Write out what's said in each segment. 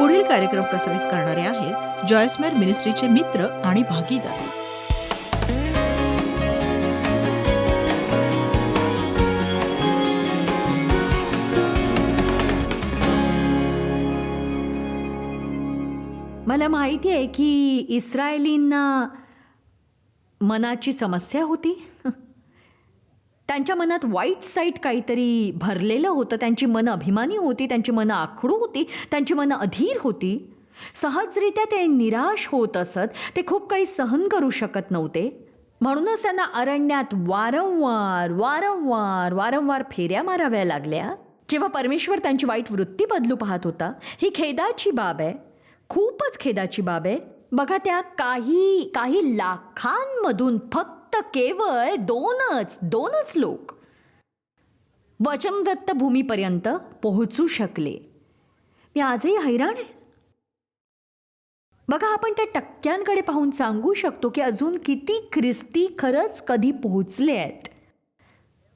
पुढील कार्यक्रम प्रसारित करणारे आहेत जॉयस्मेर मिनिस्ट्रीचे मित्र आणि भागीदार. मला माहिती आहे की इस्रायलींना मनाची समस्या होती. त्यांच्या मनात वाईट साईट काहीतरी भरलेलं होतं. त्यांची मनं अभिमानी होती, त्यांची मनं आखडू होती, त्यांची मनं अधीर होती. सहजरित्या ते निराश होत असत. ते खूप काही सहन करू शकत नव्हते. म्हणूनच त्यांना अरण्यात वारंवार वारंवार वारंवार फेऱ्या माराव्या लागल्या. जेव्हा परमेश्वर त्यांची वाईट वृत्ती बदलू पाहत होता. ही खेदाची बाब आहे, खूपच खेदाची बाब आहे. बघा, त्या काही लाखांमधून फक्त केवळ दोनच लोक वचनदत्त भूमीपर्यंत पोहोचू शकले. मी आजही हैराण आहे. बघा, आपण त्या टक्क्यांकडे पाहून सांगू शकतो की अजून किती ख्रिस्ती खरंच कधी पोहोचले आहेत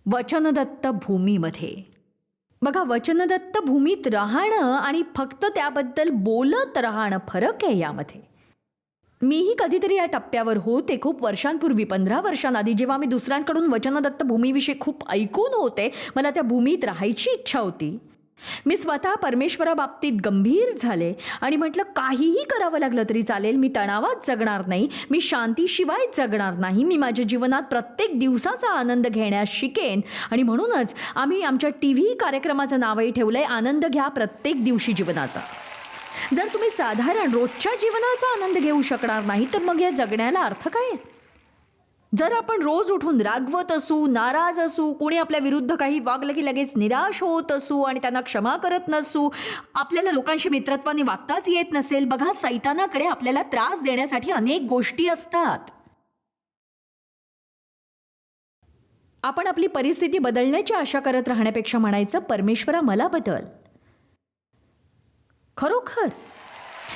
वचनदत्त भूमीमध्ये. बघा, वचनदत्त भूमीत राहणं आणि फक्त त्याबद्दल बोलत राहणं फरक आहे यामध्ये. मीही कधीतरी या टप्प्यावर होते खूप वर्षांपूर्वी, 15 वर्षांआधी, जेव्हा मी दुसऱ्यांकडून वचनदत्त भूमीविषयी खूप ऐकून होते. मला त्या भूमीत राहायची इच्छा होती. मी स्वतः परमेश्वराबाबतीत गंभीर झाले आणि म्हटलं, काहीही करावं लागलं तरी चालेल, मी तणावात जगणार नाही, मी शांतीशिवाय जगणार नाही, मी माझ्या जीवनात प्रत्येक दिवसाचा आनंद घेण्यास शिकेन. आणि म्हणूनच आम्ही आमच्या TV कार्यक्रमाचं नावही ठेवलंय, आनंद घ्या प्रत्येक दिवशी जीवनाचा. जर तुम्ही साधारण रोजच्या जीवनाचा आनंद घेऊ शकणार नाही तर मग या जगण्याला अर्थ काय? जर आपण रोज उठून रागवत असू, नाराज असू, कोणी आपल्या विरुद्ध काही वागलं की लगेच निराश होत असू आणि त्यांना क्षमा करत नसू, आपल्याला लोकांशी मित्रत्वाने वागताच येत नसेल, बघा, सैतानाकडे आपल्याला त्रास देण्यासाठी अनेक गोष्टी असतात. आपण आपली परिस्थिती बदलण्याची आशा करत राहण्यापेक्षा म्हणायचं, परमेश्वरा मला बदल. खरोखर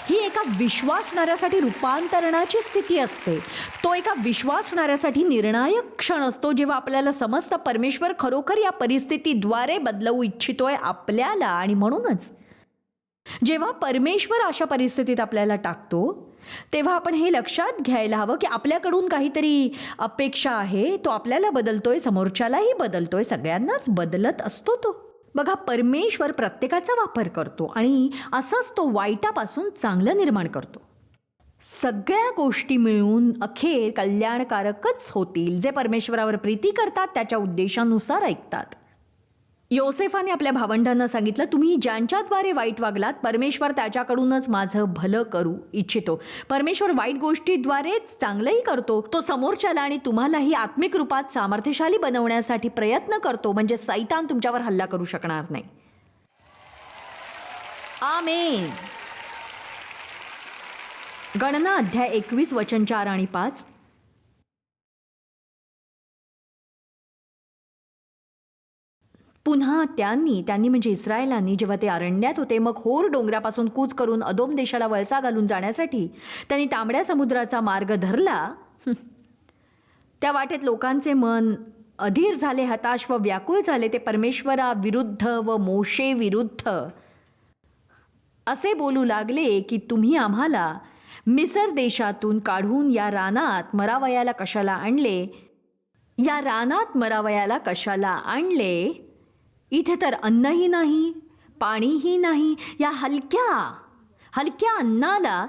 ही एका विश्वास होणाऱ्यासाठी रूपांतरणाची स्थिती असते. तो एका विश्वास होणाऱ्यासाठी निर्णायक क्षण असतो, जेव्हा आपल्याला समजतं परमेश्वर खरोखर या परिस्थितीद्वारे बदलवू इच्छितोय आपल्याला. आणि म्हणूनच जेव्हा परमेश्वर अशा परिस्थितीत आपल्याला टाकतो तेव्हा आपण हे लक्षात घ्यायला हवं की आपल्याकडून काहीतरी अपेक्षा आहे. तो आपल्याला बदलतोय, समोरच्यालाही बदलतोय, सगळ्यांनाच बदलत असतो तो. बघा, परमेश्वर प्रत्येकाचा वापर करतो आणि असंच तो वाईटापासून चांगलं निर्माण करतो. सगळ्या गोष्टी मिळून अखेर कल्याणकारकच होतील जे परमेश्वरावर प्रीती करतात, त्याच्या उद्देशानुसार ऐकतात. योसेफाने आपल्या भावंडांना सांगितलं, तुम्ही ज्यांच्याद्वारे वाईट वागलात, परमेश्वर त्याच्याकडूनच माझं भलं करू इच्छितो. परमेश्वर वाईट गोष्टीद्वारेच चांगलंही करतो. तो समोरच्याला आणि तुम्हालाही आत्मिक रूपात सामर्थ्यशाली बनवण्यासाठी प्रयत्न करतो, म्हणजे सैतान तुमच्यावर हल्ला करू शकणार नाही. आमेन. गणना अध्याय 21 वचन 4 आणि 5. पुन्हा त्यांनी म्हणजे इस्रायलांनी जेव्हा ते अरण्यात होते, मग होर डोंगरापासून कूच करून अदोम देशाला वळसा घालून जाण्यासाठी त्यांनी तांबड्या समुद्राचा मार्ग धरला. त्या वाटेत लोकांचे मन अधीर झाले, हताश व व्याकुळ झाले. ते परमेश्वरा विरुद्ध व मोशे विरुद्ध असे बोलू लागले की तुम्ही आम्हाला मिसर देशातून काढून या रानात मरावयाला कशाला आणले. इथे तर अन्नही नाही, पाणीही नाही. या हलक्या अन्नाला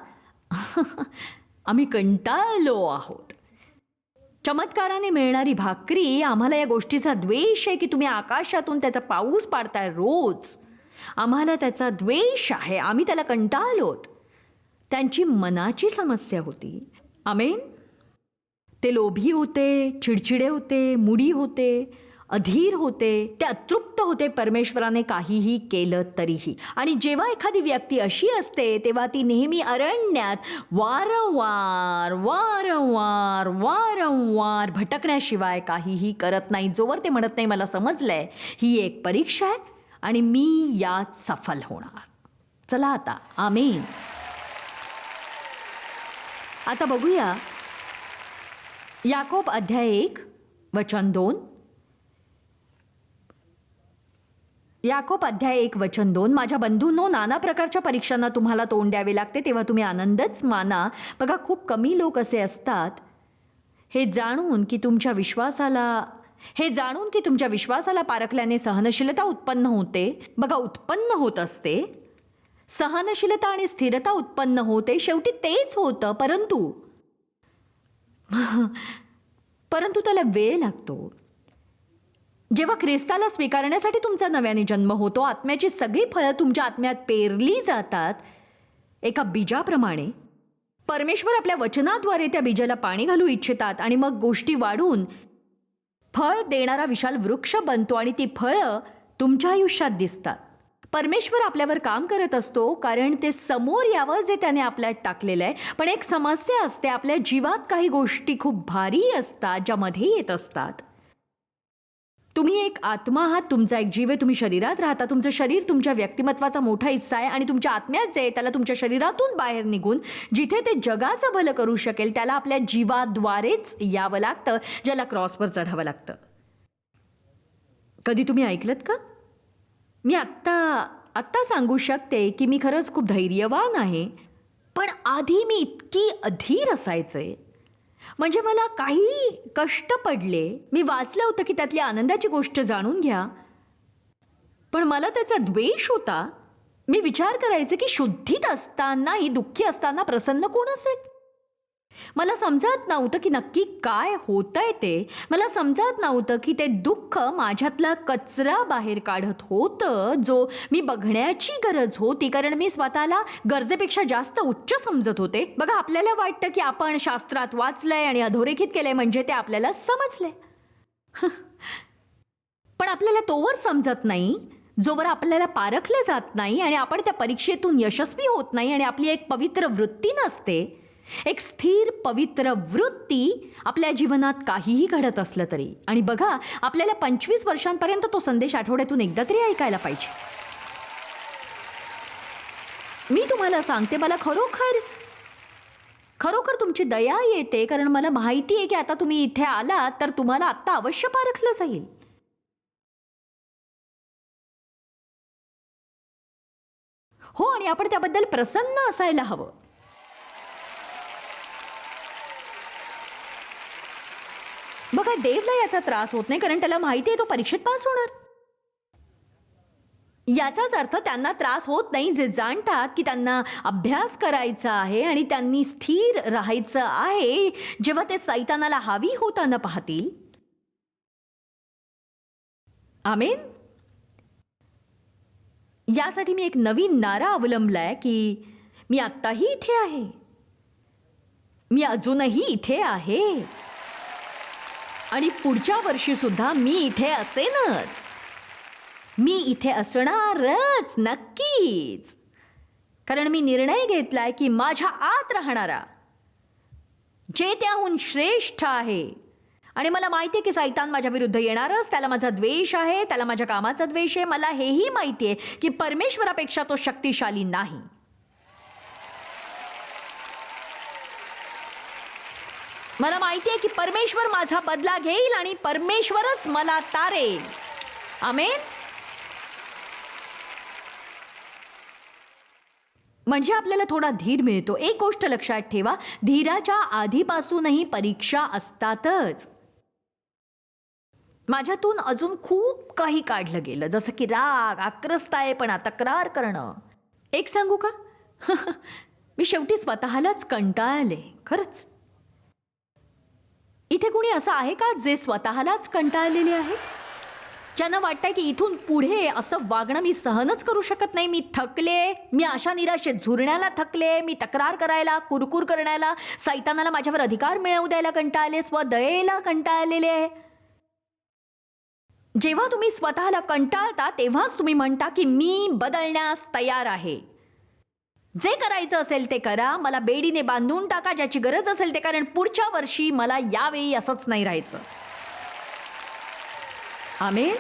आम्ही कंटाळलो आहोत. चमत्काराने मिळणारी भाकरी, आम्हाला या गोष्टीचा द्वेष आहे की तुम्ही आकाशातून त्याचा पाऊस पाडताय रोज. आम्हाला त्याचा द्वेष आहे, आम्ही त्याला कंटाळलोत. त्यांची मनाची समस्या होती. आमेन. ते लोभी होते, चिडचिडे होते, मुडी होते, अधीर होते, ते अतृप्त होते परमेश्वराने काहीही केलं तरीही. आणि जेव्हा एखादी व्यक्ती अशी असते तेव्हा ती नेहमी अरण्यात वारंवार वारंवार वारंवार भटकण्याशिवाय काहीही करत नाही, जोवर ते म्हणत नाही मला समजलंय ही एक परीक्षा आहे आणि मी यात सफल होणार. चला आता, आमेन. आता बघूया याकोब अध्याय 1 वचन 2. याकोब अध्याय 1:2, माझ्या बंधूंनो, नाना प्रकारच्या परीक्षांना तुम्हाला तोंड द्यावे लागते, तेव्हा तुम्ही आनंदच माना. बघा, खूप कमी लोक असे असतात हे जाणून की तुमच्या विश्वासाला पारखल्याने सहनशीलता उत्पन्न होते. बघा, उत्पन्न होत असते. सहनशीलता आणि स्थिरता उत्पन्न होते. शेवटी तेच होतं, परंतु त्याला वेळ लागतो. जेव्हा ख्रिस्ताला स्वीकारण्यासाठी तुमचा नव्याने जन्म होतो, आत्म्याची सगळी फळं तुमच्या आत्म्यात पेरली जातात एका बीजाप्रमाणे. परमेश्वर आपल्या वचनाद्वारे त्या बीजाला पाणी घालू इच्छितात आणि मग गोष्टी वाढून फळ देणारा विशाल वृक्ष बनतो आणि ती फळं तुमच्या आयुष्यात दिसतात. परमेश्वर आपल्यावर काम करत असतो कारण ते समोर यावं जे त्याने आपल्यात टाकलेलं आहे. पण एक समस्या असते, आपल्या जीवात काही गोष्टी खूप भारी असतात ज्या मध्ये येत असतात. तुम्ही एक आत्मा आहात, तुमचा एक जीव आहे, तुम्ही शरीरात राहता. तुमचं शरीर तुमच्या व्यक्तिमत्वाचा मोठा हिस्सा आहे आणि तुमच्या आत्म्यात जे आहे त्याला तुमच्या शरीरातून बाहेर निघून जिथे ते जगाचं भलं करू शकेल त्याला आपल्या जीवाद्वारेच यावं लागतं, ज्याला क्रॉसवर चढावं लागतं. कधी तुम्ही ऐकलत का? मी आत्ता सांगू शकते की मी खरंच खूप धैर्यवान आहे, पण आधी मी इतकी अधीर असायचे. म्हणजे मला काही कष्ट पडले, मी वाचलं होतं की त्यातली आनंदाची गोष्ट जाणून घ्या, पण मला त्याचा द्वेष होता. मी विचार करायचे की शुद्धीत असतानाही, दुःखी असताना प्रसन्न कोण असेल? मला समजत नव्हतं की नक्की काय होतंय ते. मला समजत नव्हतं की ते दुःख माझ्यातला कचरा बाहेर काढत होतं जो मी बघण्याची गरज होती, कारण मी स्वतःला गरजेपेक्षा जास्त उच्च समजत होते. बघा, आपल्याला वाटतं की आपण शास्त्रात वाचलंय आणि अधोरेखित केलंय म्हणजे ते आपल्याला समजलंय. पण आपल्याला तोवर समजत नाही जोवर आपल्याला पारखलं जात नाही आणि आपण त्या परीक्षेतून यशस्वी होत नाही आणि आपली एक पवित्र वृत्ती नसते. एक स्थिर पवित्र वृत्ती आपल्या जीवनात काहीही घडत असलं तरी. आणि बघा, आपल्याला 25 वर्षांपर्यंत तो संदेश आठवड्यातून एकदा तरी ऐकायला पाहिजे. मी तुम्हाला सांगते, मला खरोखर तुमची दया येते, कारण मला माहिती आहे की आता तुम्ही इथे आलात तर तुम्हाला आत्ता अवश्य पारखलं जाईल. हो, आणि आपण त्याबद्दल प्रसन्न असायला हवं. बघा, देवला याचा त्रास होत नाही कारण त्याला माहिती आहे तो परीक्षेत पास होणार. याचाच अर्थ त्यांना त्रास होत नाही जे जाणतात की त्यांना अभ्यास करायचा आहे आणि त्यांनी स्थिर राहायचं आहे जेव्हा ते सैतानाला हावी होताना पाहतील. आमेन. यासाठी मी एक नवीन नारा अवलंबलाय की मी आत्ताही इथे आहे, मी अजूनही इथे आहे आणि पुढच्या वर्षी सुद्धा मी इथे असेनच. मी इथे असणारच नक्कीच, कारण मी निर्णय घेतलाय की माझ्या आत राहणारा जे त्याहून श्रेष्ठ आहे. आणि मला माहिती आहे की सैतान माझ्या विरुद्ध येणारच, त्याला माझा द्वेष आहे, त्याला माझ्या कामाचा द्वेष आहे. मला हेही माहिती आहे की परमेश्वरापेक्षा तो शक्तिशाली नाही. मला माहिती आहे की परमेश्वर माझा बदला घेईल आणि परमेश्वरच मला तारेल. आमेन. म्हणजे आपल्याला थोडा धीर मिळतो. एक गोष्ट लक्षात ठेवा, धीराच्या आधीपासूनही परीक्षा असतातच. माझ्यातून अजून खूप काही काढलं गेलं, जसं की राग, आक्रस्तायपणा, तक्रार करणं. एक सांगू का? मी शेवटी स्वतःलाच कंटाळले. खरंच. इथे कुणी असं आहे का जे स्वतःलाच कंटाळलेले आहे, ज्यांना वाटतंय की इथून पुढे असं वागणं मी सहनच करू शकत नाही, मी थकले, मी अशा निराशेत झुरण्याला थकले, मी तक्रार करायला, कुरकुर करण्याला, सैतानाला माझ्यावर अधिकार मिळवू द्यायला कंटाळले, स्वदयेला कंटाळलेले आहे. जेव्हा तुम्ही स्वतःला कंटाळता तेव्हाच तुम्ही म्हणता की मी बदलण्यास तयार आहे. जे करायचं असेल ते करा, मला बेडीने बांधून टाका ज्याची गरज असेल ते, कारण पुढच्या वर्षी मला यावेळी असंच नाही राहायचं. आमेन.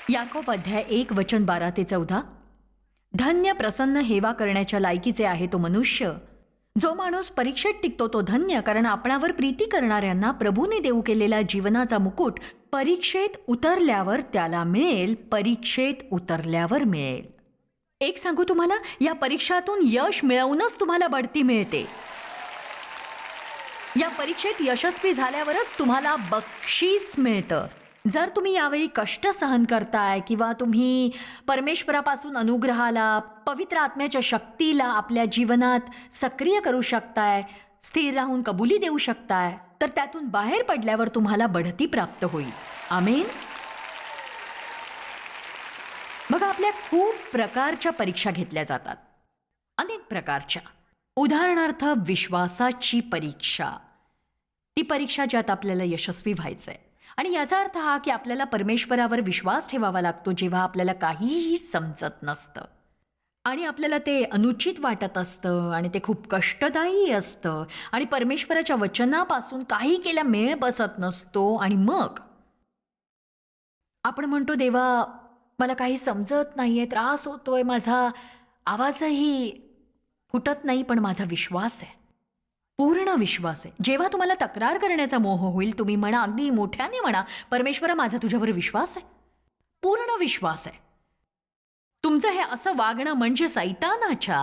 याकोब अध्याय 1:12-14. धन्य प्रसन्न हेवा करण्याच्या लायकीचे आहे तो मनुष्य जो माणूस परीक्षेत टिकतो तो धन्य, कारण आपणावर प्रीती करणाऱ्यांना प्रभूने देऊ केलेला जीवनाचा मुकुट परीक्षेत उतरल्यावर त्याला मिळेल, परीक्षेत उतरल्यावर मिळेल. एक सांगू तुम्हाला, या परीक्षातून यश मिळवूनच तुम्हाला बढती मिळते. या परीक्षेत यशस्वी झाल्यावरच तुम्हाला बक्षीस मिळतं. जर तुम्ही यावेळी कष्ट सहन करताय किंवा तुम्ही परमेश्वरापासून अनुग्रहाला, पवित्र आत्म्याच्या शक्तीला आपल्या जीवनात सक्रिय करू शकताय, स्थिर राहून कबुली देऊ शकताय, तर त्यातून बाहेर पडल्यावर तुम्हाला बढती प्राप्त होईल. आमेन. बघा, आपल्या खूप प्रकारच्या परीक्षा घेतल्या जातात, अनेक प्रकारच्या. उदाहरणार्थ विश्वासाची परीक्षा, ती परीक्षा ज्यात आपल्याला यशस्वी व्हायचंय. आणि याचा अर्थ हा की आपल्याला परमेश्वरावर विश्वास ठेवावा लागतो जेव्हा आपल्याला काहीही समजत नसतं आणि आपल्याला ते अनुचित वाटत असतं आणि ते खूप कष्टदायी असतं आणि परमेश्वराच्या वचनापासून काही केल्या मेळ बसत नसतो. आणि मग आपण म्हणतो, देवा मला काही समजत नाहीये, त्रास होतोय, माझा आवाजही फुटत नाही, पण माझा विश्वास आहे, पूर्ण विश्वास आहे. जेव्हा तुम्हाला तक्रार करण्याचा मोह होईल, तुम्ही म्हणा, अगदी मोठ्याने म्हणा, परमेश्वरा माझा तुझ्यावर विश्वास आहे, पूर्ण विश्वास आहे. तुमचं हे असं वागणं म्हणजे सैतानाच्या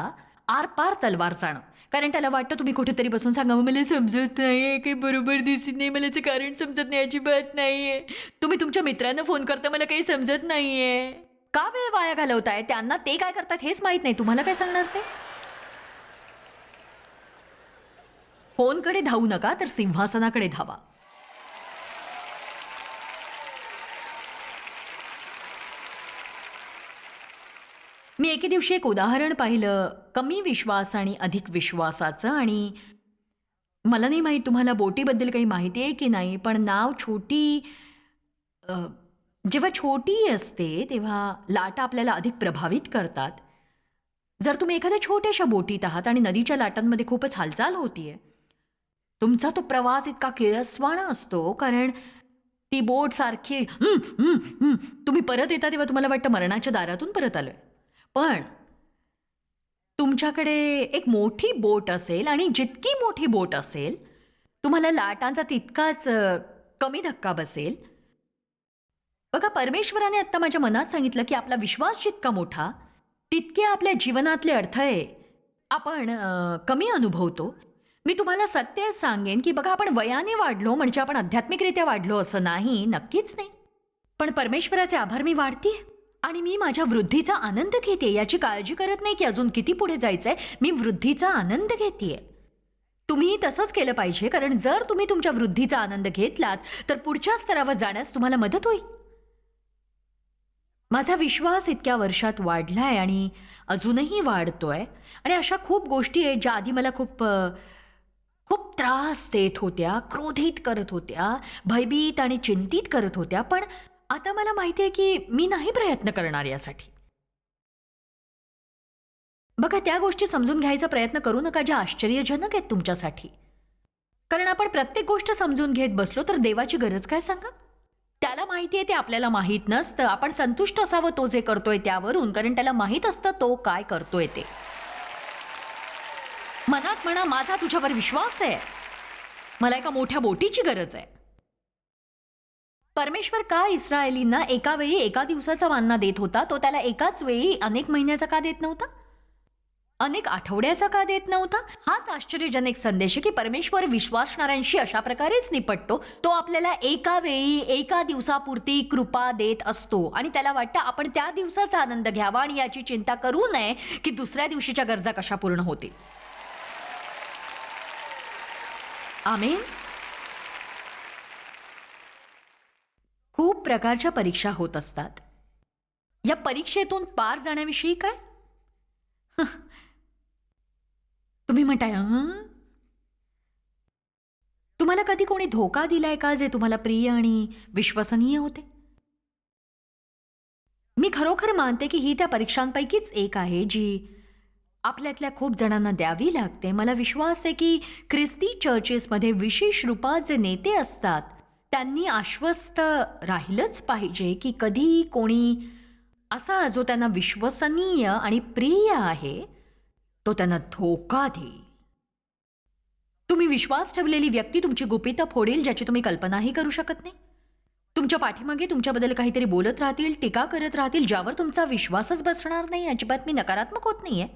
आरपार तलवार जाणं. कारण त्याला वाटतं तुम्ही कुठेतरी बसून सांगा, मला समजत नाहीये, काही बरोबर दिसत नाही, मला याचं कारण समजत नाही, अजिबात नाहीये. तुम्ही तुमच्या मित्रांना फोन करता, मला काही समजत नाहीये. का वेळ वाया घालवताय? त्यांना ते काय करतात हेच माहित नाही, तुम्हाला काय सांगणार ते? फोनकडे धावू नका, तर सिंहासनाकडे धावा. मी एके दिवशी एक उदाहरण पाहिलं, कमी विश्वास आणि अधिक विश्वासाचं. आणि मला नाही माहीत तुम्हाला बोटीबद्दल काही माहिती आहे की नाही, पण नाव छोटी जेव्हा छोटी असते तेव्हा लाटा आपल्याला अधिक प्रभावित करतात. जर तुम्ही एखाद्या छोट्याशा बोटीत आहात आणि नदीच्या लाटांमध्ये खूपच हालचाल होतीये, तुमचा तो प्रवास इतका किळसवाणा असतो, कारण ती बोट सारखी तुम्ही परत येता तेव्हा तुम्हाला वाटतं मरणाच्या दारातून परत आलोय. पण तुमच्याकडे एक मोठी बोट असेल आणि जितकी मोठी बोट असेल तुम्हाला लाटांचा तितकाच कमी धक्का बसेल. बघा, परमेश्वराने आत्ता माझ्या मनात सांगितलं की आपला विश्वास जितका मोठा तितके आपल्या जीवनातले अडथळे आपण कमी अनुभवतो. मी तुम्हाला सत्य सांगेन की बघा, आपण वयाने वाढलो म्हणजे आपण आध्यात्मिकरित्या वाढलो असं नाही, नक्कीच नाही. पण परमेश्वराचे आभार, मी वाढतीये आणि मी माझ्या वृद्धीचा आनंद घेते. याची काळजी करत नाही की अजून किती पुढे जायचंय, मी वृद्धीचा आनंद घेतेय. तुम्ही तसंच केलं पाहिजे, कारण जर तुम्ही तुमच्या वृद्धीचा आनंद घेतलात तर पुढच्या स्तरावर जाण्यास तुम्हाला मदत होईल. माझा विश्वास इतक्या वर्षात वाढलाय आणि अजूनही वाढतोय. आणि अशा खूप गोष्टी आहेत ज्या आधी मला खूप त्रास देत होत्या, क्रोधित करत होत्या, भयभीत आणि चिंतित करत होत्या. पण आता मला माहिती आहे की मी नाही प्रयत्न करणार यासाठी. बघा, त्या गोष्टी समजून घ्यायचा प्रयत्न करू नका ज्या आश्चर्यजनक आहेत तुमच्यासाठी. कारण आपण प्रत्येक गोष्ट समजून घेत बसलो तर देवाची गरज काय सांगा? त्याला माहिती आहे ते आपल्याला माहीत नसतं. आपण संतुष्ट असावं तो जे करतोय त्यावरून, कारण त्याला माहीत असतं तो काय करतोय ते. मनात म्हणा, माझा तुझ्यावर विश्वास आहे, मला एका मोठ्या बोटीची गरज आहे. परमेश्वर का इस्रायलींना एका वेळी एका दिवसाचा मान्ना देत होता, तो त्याला एकाच वेळी अनेक महिन्याचा का देत नव्हता, अनेक आठवड्याचा का देत नव्हता? हाच आश्चर्यजनक संदेश आहे की परमेश्वर विश्वासणाऱ्यांशी अशा प्रकारेच निपटतो. तो आपल्याला एका वेळी एका दिवसापुरती कृपा देत असतो आणि त्याला वाटतं आपण त्या दिवसाचा आनंद घ्यावा आणि याची चिंता करू नये की दुसऱ्या दिवशीच्या गरजा कशा पूर्ण होतील. आमेन. खूप प्रकारच्या परीक्षा होत असतात. या परीक्षेतून पार जाण्याविषयी काय तुम्ही म्हणताय, तुम्हाला कधी कोणी धोका दिलाय का जे तुम्हाला प्रिय आणि विश्वसनीय होते? मी खरोखर मानते की ही त्या परीक्षांपैकीच एक आहे जी आपल्यातल्या खूप जणांना द्यावी लागते. मला विश्वास आहे की ख्रिस्ती चर्चेसमध्ये विशेष रूपात जे नेते असतात त्यांनी आश्वस्त राहिलंच पाहिजे की कधी कोणी असा जो त्यांना विश्वसनीय आणि प्रिय आहे तो त्यांना धोका देईल. तुम्ही विश्वास ठेवलेली व्यक्ती तुमची गुपितं फोडेल ज्याची तुम्ही कल्पनाही करू शकत नाही. तुमच्या पाठीमागे तुमच्याबद्दल काहीतरी बोलत राहतील, टीका करत राहतील, ज्यावर तुमचा विश्वासच बसणार नाही. अजिबात मी नकारात्मक होत नाहीये,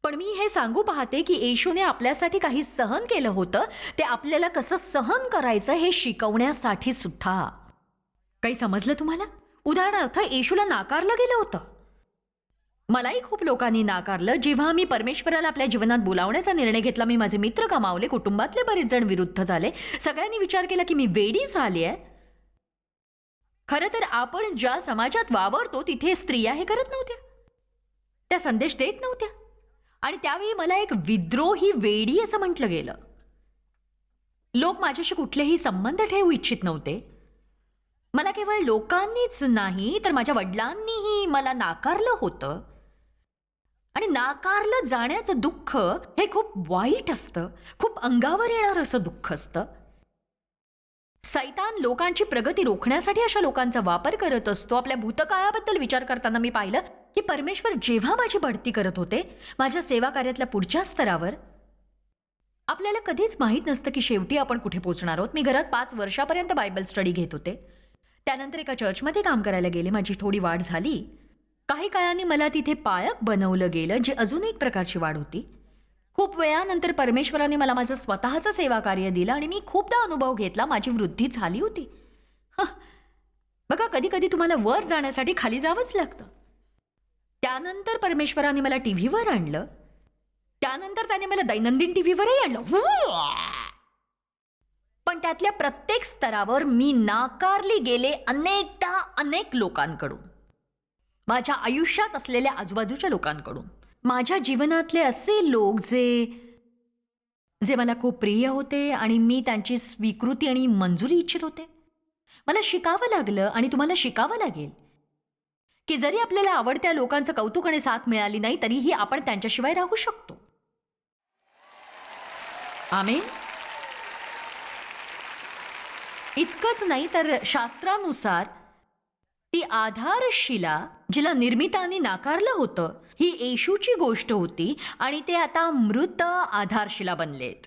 पण मी हे सांगू पाहते की येशूने आपल्यासाठी काही सहन केलं होतं, ते आपल्याला कसं सहन करायचं हे शिकवण्यासाठी सुद्धा. काही समजलं तुम्हाला? उदाहरणार्थ, येशूला नाकारलं गेलं होतं. मलाही खूप लोकांनी नाकारलं. जेव्हा मी परमेश्वराला आपल्या जीवनात बोलावण्याचा निर्णय घेतला, मी माझे मित्र गमावले, कुटुंबातले बरेच जण विरुद्ध झाले. सगळ्यांनी विचार केला की मी वेडी झाली आहे. खरं तर आपण ज्या समाजात वावरतो तिथे स्त्रिया हे करत नव्हत्या, त्या संदेश देत नव्हत्या, आणि त्यावेळी मला एक विद्रोही वेडी असं म्हटलं गेलं. लोक माझ्याशी कुठलेही संबंध ठेवू इच्छित नव्हते. मला केवळ लोकांनीच नाही तर माझ्या वडिलांनीही मला नाकारलं होतं. आणि नाकारलं जाण्याचं दुःख हे खूप वाईट असतं, खूप अंगावर येणार असं दुःख असतं. सैतान लोकांची प्रगती रोखण्यासाठी अशा लोकांचा वापर करत असतो. आपल्या भूतकाळाबद्दल विचार करताना मी पाहिलं की परमेश्वर जेव्हा माझी बढती करत होते माझ्या सेवा कार्यातल्या पुढच्या स्तरावर, आपल्याला कधीच माहीत नसतं की शेवटी आपण कुठे पोहोचणार आहोत. मी घरात 5 वर्षापर्यंत बायबल स्टडी घेत होते. त्यानंतर एका चर्चमध्ये काम करायला गेले. माझी थोडी वाढ झाली. काही काळाने मला तिथे पाळक बनवलं गेलं, जी अजून एक प्रकारची वाढ होती. खूप वेळानंतर परमेश्वराने मला माझं स्वतःचं सेवा कार्य दिलं आणि मी खूपदा अनुभव घेतला. माझी वृद्धी झाली होती. बघा, कधी कधी तुम्हाला वर जाण्यासाठी खाली जावंच लागतं. त्यानंतर परमेश्वराने मला टीव्हीवर आणलं. त्यानंतर त्याने मला दैनंदिन टीव्हीवरही आणलं. पण त्यातल्या प्रत्येक स्तरावर मी नाकारली गेले अनेकदा, अनेक लोकांकडून, माझ्या आयुष्यात असलेल्या आजूबाजूच्या लोकांकडून. माझ्या जीवनातले असे लोक जे मला खूप प्रिय होते आणि मी त्यांची स्वीकृती आणि मंजुरी इच्छित होते. मला शिकावं लागलं आणि तुम्हाला शिकावं लागेल की जरी आपल्याला आवडत्या लोकांचं कौतुक आणि साथ मिळाली नाही तरीही आपण त्यांच्याशिवाय राहू शकतो. आमेन. इतकंच नाही तर शास्त्रानुसार ती आधारशिला जिला निर्मितांनी नाकारलं होतं, ही येशूची गोष्ट होती आणि ते आता मृत आधारशिला बनलेत.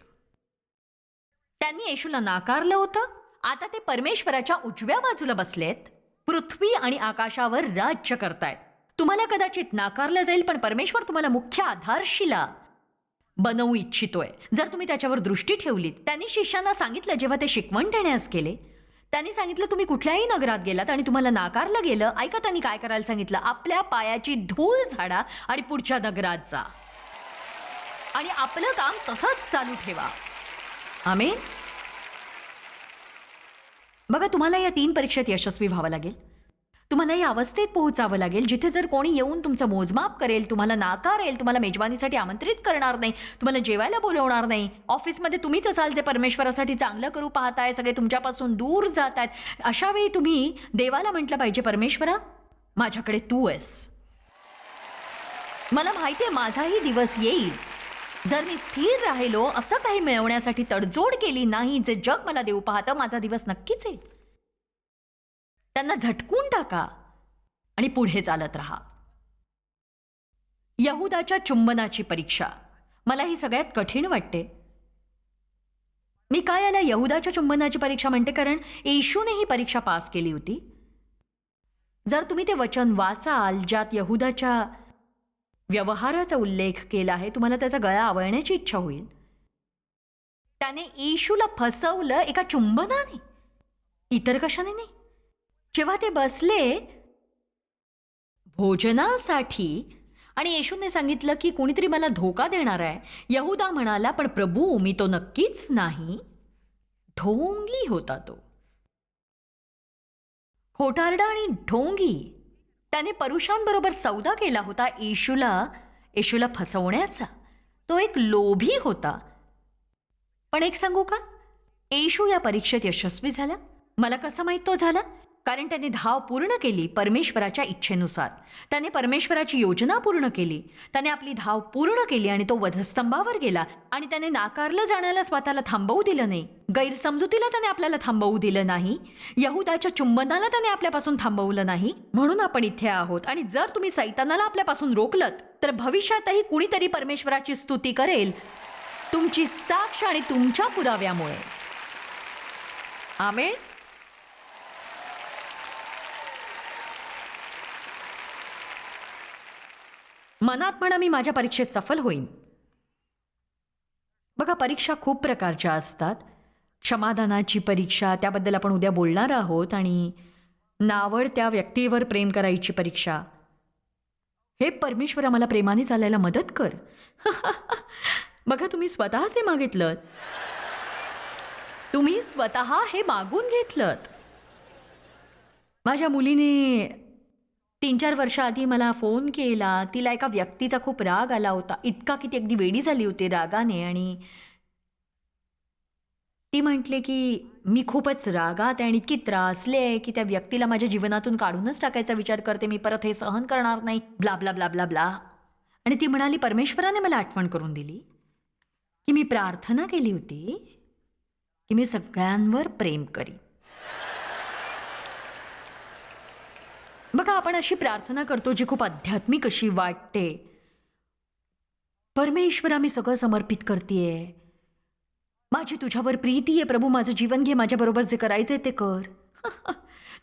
त्यांनी येशूला नाकारलं होतं, आता ते परमेश्वराच्या उजव्या बाजूला बसलेत, पृथ्वी आणि आकाशावर राज्य करतायत. तुम्हाला कदाचित नाकारलं जाईल, पण परमेश्वर तुम्हाला मुख्य आधारशिला बनवू इच्छितोय जर तुम्ही त्याच्यावर दृष्टी ठेवलीत. त्यांनी शिष्यांना सांगितलं, जेव्हा ते शिकवण देण्यास गेले, त्यांनी सांगितलं तुम्ही कुठल्याही नगरात गेलात आणि तुम्हाला नाकारलं गेलं, ऐका त्यांनी काय करायला सांगितलं, आपल्या पायाची धूळ झाडा आणि पुढच्या नगरात जा आणि आपलं काम तसंच चालू ठेवा. आमेन. बघा, तुम्हाला या 3 परीक्षेत यशस्वी व्हावं लागेल. तुम्हाला या अवस्थेत पोहोचावं लागेल जिथे जर कोणी येऊन तुमचं मोजमाप करेल, तुम्हाला नाकारेल, तुम्हाला मेजवानीसाठी आमंत्रित करणार नाही, तुम्हाला जेवायला बोलवणार नाही, ऑफिसमध्ये तुम्हीच असाल जे परमेश्वरासाठी चांगलं करू पाहताय, सगळे तुमच्यापासून दूर जात आहेत, अशा वेळी तुम्ही देवाला म्हटलं पाहिजे, परमेश्वरा माझ्याकडे तू आहेस. मला माहिती आहे माझाही दिवस येईल जर मी स्थिर राहिलो, असं काही मिळवण्यासाठी तडजोड केली नाही जे जग मला देऊ पाहतं, माझा दिवस नक्कीच येईल. त्यांना झटकून टाका आणि पुढे चालत राहा. यहुदाच्या चुंबनाची परीक्षा मला ही सगळ्यात कठीण वाटते. मी काय याला यहुदाच्या चुंबनाची परीक्षा म्हणते, कारण येशूने ही परीक्षा पास केली होती. जर तुम्ही ते वचन वाचाल ज्यात यहुदाच्या व्यवहाराचा उल्लेख केला आहे, तुम्हाला त्याचा गळा आवळण्याची इच्छा होईल. त्याने येशूला फसवलं एका चुंबनाने, इतर कशाने नाही. जेव्हा ते बसले भोजनासाठी आणि येशूने सांगितलं की कोणीतरी मला धोका देणार आहे, यहुदा म्हणाला, पण प्रभू मी तो नक्कीच नाही. ढोंगी होता तो, खोटारडा आणि ढोंगी. त्याने परुषांबरोबर सौदा केला होता येशूला फसवण्याचा. तो एक लोभी होता. पण एक सांगू का, येशू या परीक्षेत यशस्वी झाला. मला कसं माहित तो झाला? कारण त्याने धाव पूर्ण केली परमेश्वराच्या इच्छेनुसार. त्याने परमेश्वराची योजना पूर्ण केली. त्याने आपली धाव पूर्ण केली आणि तो वधस्तंभावर गेला. आणि त्याने नाकारलं जाण्याला स्वतःला थांबवू दिलं नाही. गैरसमजुतीला त्याने आपल्याला थांबवू दिलं नाही. यहुदाच्या चुंबनाला त्याने आपल्यापासून थांबवलं नाही. म्हणून आपण इथे आहोत. आणि जर तुम्ही सैतानाला आपल्यापासून रोखलत तर भविष्यातही कुणीतरी परमेश्वराची स्तुती करेल तुमची साक्ष आणि तुमच्या पुराव्यामुळे. आमेन. मनात म्हणा मी माझ्या परीक्षेत सफल होईन. बघा, परीक्षा खूप प्रकारच्या असतात. क्षमादानाची परीक्षा, त्याबद्दल आपण उद्या बोलणार आहोत. आणि नावडत्या व्यक्तीवर प्रेम करायची परीक्षा. हे परमेश्वरा मला प्रेमाने चालायला मदत कर. बघा, तुम्ही स्वतःच हे मागितलं. तुम्ही स्वतः हे मागून घेतलं. माझ्या मुलीने 3-4 वर्षाआधी मला फोन केला. तिला एका व्यक्तीचा खूप राग आला होता, इतका की ती अगदी वेडी झाली होती रागाने. आणि ती म्हटले की मी खूपच रागात आहे आणि इतकी त्रासले की त्या व्यक्तीला माझ्या जीवनातून काढूनच टाकायचा विचार करते. मी परत हे सहन करणार नाही, blah blah blah blah blah. आणि ती म्हणाली, परमेश्वराने मला आठवण करून दिली की मी प्रार्थना केली होती की मी सगळ्यांवर प्रेम करी. बघा, आपण अशी प्रार्थना करतो जी खूप आध्यात्मिक अशी वाटते. परमेश्वरा, मी सगळं समर्पित करतेय. माझी तुझ्यावर प्रीती आहे प्रभू. माझं जीवन घे, माझ्याबरोबर जे करायचंय ते कर.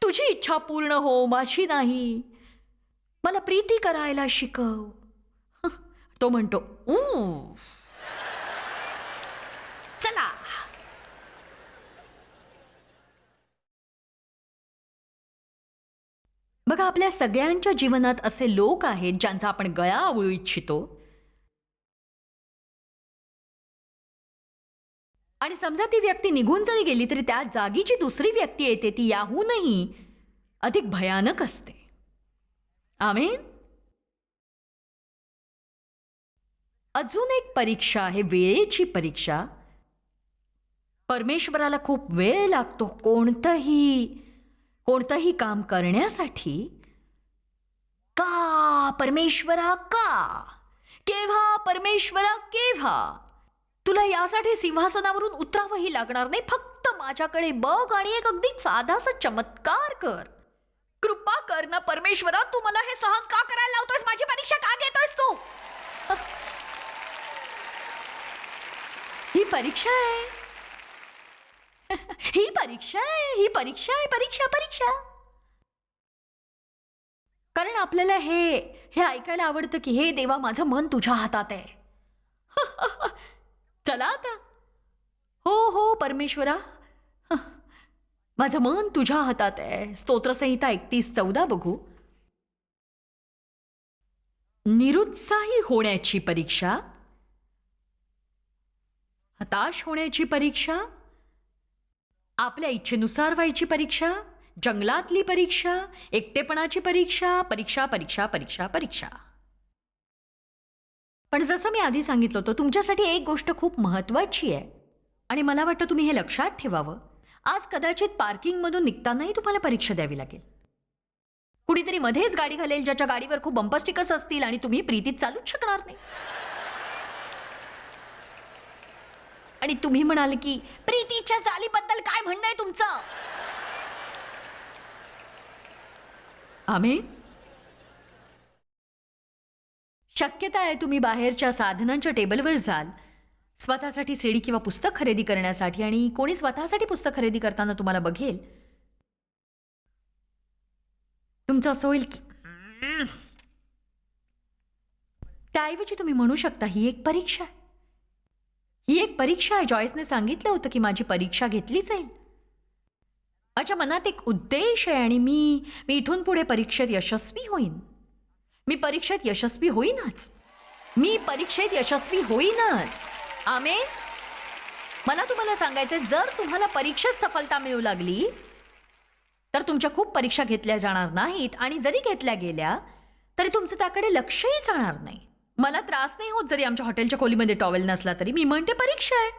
तुझी इच्छा पूर्ण हो, माझी नाही. मला प्रीती करायला शिकव. तो म्हणतो, चला. बघा, आपल्या सगळ्यांच्या जीवनात असे लोक आहेत ज्यांचा आपण गळा आवळू इच्छितो. आणि समजा ती व्यक्ती निघून जरी गेली तरी त्या जागी जी दुसरी व्यक्ती येते ती याहूनही अधिक भयानक असते. आमेन. अजून एक परीक्षा आहे वेळेची परीक्षा. परमेश्वराला खूप वेळ लागतो कोणतंही काम करण्यासाठी. का परमेश्वरा, का? केव्हा परमेश्वरा, केव्हा? तुला यासाठी सिंहासनावरून उतरावंही लागणार नाही. फक्त माझ्याकडे बघ आणि एक अगदी साधासा चमत्कार कर. कृपा कर ना परमेश्वरा. तू मला हे सहन का करायला लावतोयस? माझी परीक्षा का घेतोयस तू? ही परीक्षा आहे. ही परीक्षा आहे. ही परीक्षा आहे. परीक्षा. कारण आपल्याला हे ऐकायला आवडतं की हे देवा, माझं मन तुझ्या हातात आहे. चला आता. हो परमेश्वरा, माझं मन तुझ्या हातात आहे. स्तोत्रसंहिता 31:14 बघू. निरुत्साही होण्याची परीक्षा, हताश होण्याची परीक्षा, आपल्या इच्छेनुसार व्हायची परीक्षा, जंगलातली परीक्षा, एकटेपणाची परीक्षा. पण जसं मी आधी सांगितलं होतं, तुमच्यासाठी एक गोष्ट खूप महत्वाची आहे आणि मला वाटतं तुम्ही हे लक्षात ठेवावं. आज कदाचित पार्किंगमधून निघतानाही तुम्हाला परीक्षा द्यावी लागेल. कुणीतरी मध्येच गाडी घालेल ज्याच्या गाडीवर खूप बंपर स्टिकर्स असतील आणि तुम्ही प्रीतीत चालूच शकणार नाही. आणि तुम्ही म्हणाल की प्रीतीच्या चालीबद्दल काय म्हणणं आहे तुमचं? आमेन. शक्यता आहे तुम्ही बाहेरच्या साधनांच्या टेबलवर जाल स्वतःसाठी सीडी किंवा पुस्तक खरेदी करण्यासाठी आणि कोणी स्वतःसाठी पुस्तक खरेदी करताना तुम्हाला बघेल. तुमचं असं होईल की त्याऐवजी तुम्ही म्हणू शकता, ही एक परीक्षा आहे. ही एक परीक्षा आहे. जॉयसने सांगितलं होतं की माझी परीक्षा घेतली जाईल. माझ्या मनात एक उद्देश आहे आणि मी इथून पुढे परीक्षेत यशस्वी होईन. मी परीक्षेत यशस्वी होईनच. आमेन. मला तुम्हाला सांगायचंय, जर तुम्हाला परीक्षेत सफलता मिळू लागली तर तुमच्या खूप परीक्षा घेतल्या जाणार नाहीत आणि जरी घेतल्या गेल्या तरी तुमचं त्याकडे लक्षही जाणार नाही. मला त्रास नाही होत जरी आमच्या हॉटेलच्या खोलीमध्ये टॉवेल नसला तरी. मी म्हणते परीक्षा आहे.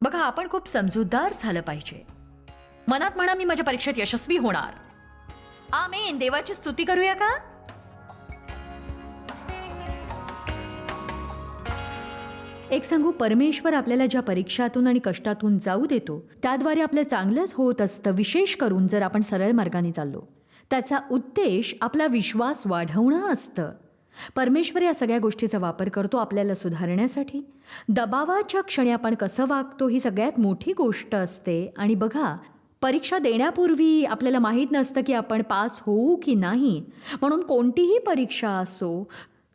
बघा, आपण खूप समजूतदार झालं पाहिजे. मनात म्हणा, मी माझ्या परीक्षेत यशस्वी होणार. आमेन. देवाची स्तुती करूया का? एक सांगू, परमेश्वर आपल्याला ज्या परीक्षातून आणि कष्टातून जाऊ देतो त्याद्वारे आपलं चांगलंच होत असतं. विशेष करून जर आपण सरळ मार्गाने चाललो. त्याचा उद्देश आपला विश्वास वाढवणं असतं. परमेश्वर या सगळ्या गोष्टीचा वापर करतो आपल्याला सुधारण्यासाठी. दबावाच्या क्षणी आपण कसं वागतो ही सगळ्यात मोठी गोष्ट असते. आणि बघा, परीक्षा देण्यापूर्वी आपल्याला माहीत नसतं की आपण पास होऊ की नाही. म्हणून कोणतीही परीक्षा असो,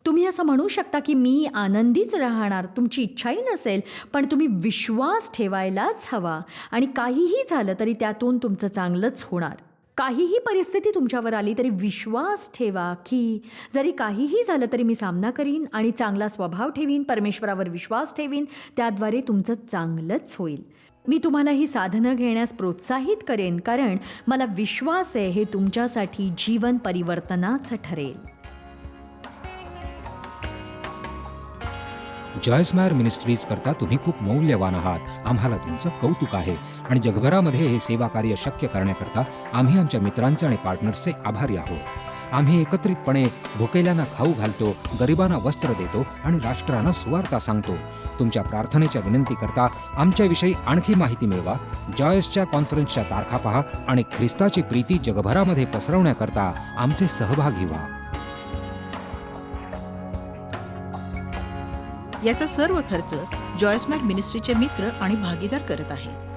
तुम्ही असं म्हणू शकता की मी आनंदीच राहणार, तुमची इच्छाही नसेल, पण तुम्ही विश्वास ठेवायलाच हवा. आणि काहीही झालं तरी त्यातून तुमचं चांगलंच होणार. काहीही परिस्थिती तुमच्यावर आली तरी विश्वास ठेवा की जरी काहीही झालं तरी मी सामना करीन आणि चांगला स्वभाव ठेवीन, परमेश्वरावर विश्वास ठेवीन, त्याद्वारे तुमचं चांगलंच होईल. मी तुम्हाला ही साधनं घेण्यास प्रोत्साहित करेन, कारण मला विश्वास आहे हे तुमच्यासाठी जीवन परिवर्तनाचं ठरेल. जॉयस्मायर मिनिस्ट्रीज करता तुम्ही खूप मौल्यवान आहात. आम्हाला तुमचं कौतुक आहे आणि जगभरामध्ये हे सेवा कार्य शक्य करण्याकरता आम्ही आमच्या मित्रांचे आणि पार्टनर्सचे आभारी आहोत. आम्ही एकत्रितपणे भुकेल्यांना खाऊ घालतो, गरिबांना वस्त्र देतो आणि राष्ट्रांना सुवार्ता सांगतो. तुमच्या प्रार्थनेच्या विनंती करता आमच्याविषयी आणखी माहिती मिळवा. जॉयसच्या कॉन्फरन्सच्या तारखा पहा आणि ख्रिस्ताची प्रीती जगभरामध्ये पसरवण्याकरता आमचे सहभागी व्हा. याचा सर्व खर्च जॉयस्मॅर मिनिस्ट्रीचे मित्र आणि भागीदार करत आहेत.